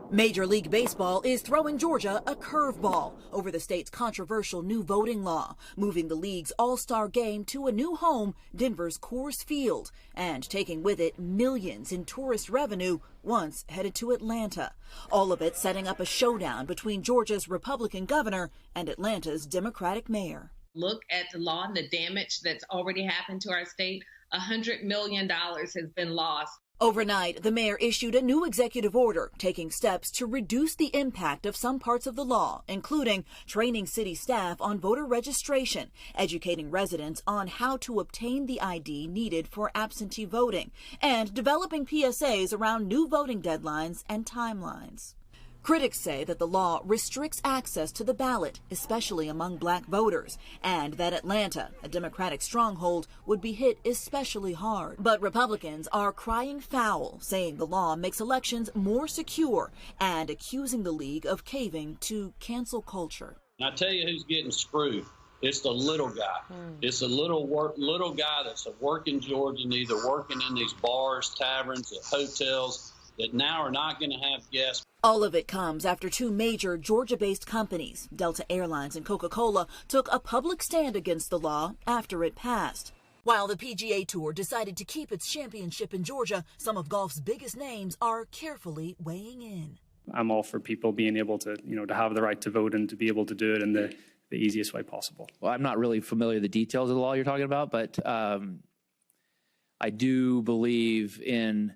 Major League Baseball is throwing Georgia a curveball over the state's controversial new voting law, moving the league's all-star game to a new home, Denver's Coors Field, and taking with it millions in tourist revenue once headed to Atlanta. All of it setting up a showdown between Georgia's Republican governor and Atlanta's Democratic mayor. Look at the law and the damage that's already happened to our state. $100 million has been lost. Overnight, the mayor issued a new executive order taking steps to reduce the impact of some parts of the law, including training city staff on voter registration, educating residents on how to obtain the ID needed for absentee voting, and developing PSAs around new voting deadlines and timelines. Critics say that the law restricts access to the ballot, especially among black voters, and that Atlanta, a Democratic stronghold, would be hit especially hard. But Republicans are crying foul, saying the law makes elections more secure and accusing the league of caving to cancel culture. And I tell you who's getting screwed. It's the little guy. It's the little guy that's working Georgia, either working in these bars, taverns, at hotels, that now are not going to have guests. All of it comes after two major Georgia-based companies, Delta Airlines and Coca-Cola, took a public stand against the law after it passed. While the PGA Tour decided to keep its championship in Georgia, some of golf's biggest names are carefully weighing in. I'm all for people being able to, to have the right to vote and to be able to do it in the easiest way possible. Well, I'm not really familiar with the details of the law you're talking about, but I do believe in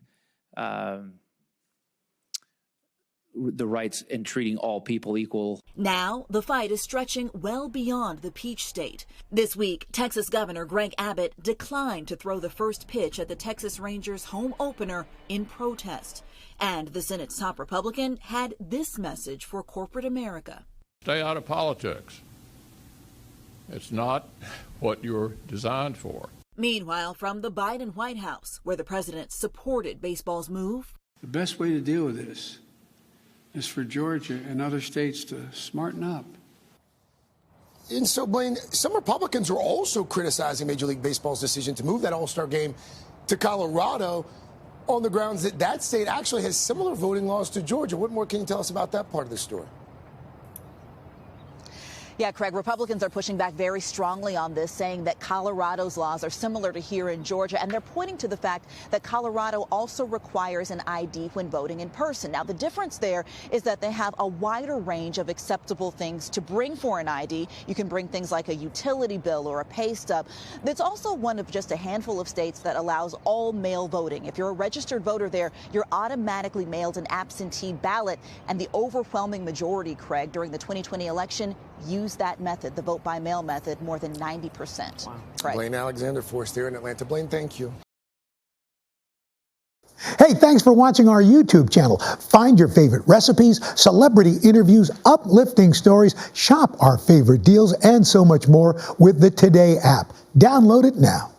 the rights and treating all people equal. Now, the fight is stretching well beyond the Peach State. This week, Texas Governor Greg Abbott declined to throw the first pitch at the Texas Rangers' home opener in protest. And the Senate's top Republican had this message for corporate America. Stay out of politics. It's not what you're designed for. Meanwhile, from the Biden White House, where the president supported baseball's move. The best way to deal with this is for Georgia and other states to smarten up. And so, Blayne, some Republicans are also criticizing Major League Baseball's decision to move that All-Star game to Colorado on the grounds that that state actually has similar voting laws to Georgia. What more can you tell us about that part of the story? Yeah, Craig, Republicans are pushing back very strongly on this, saying that Colorado's laws are similar to here in Georgia, and they're pointing to the fact that Colorado also requires an ID when voting in person. Now, the difference there is that they have a wider range of acceptable things to bring for an ID. You can bring things like a utility bill or a pay stub. It's also one of just a handful of states that allows all mail voting. If you're a registered voter there, you're automatically mailed an absentee ballot, and the overwhelming majority, Craig, during the 2020 election use that method, the vote by mail method, more than 90%. Wow. Right. Blayne Alexander for us there in Atlanta. Blayne, thank you. Hey, thanks for watching our YouTube channel. Find your favorite recipes, celebrity interviews, uplifting stories, shop our favorite deals, and so much more with the Today app. Download it now.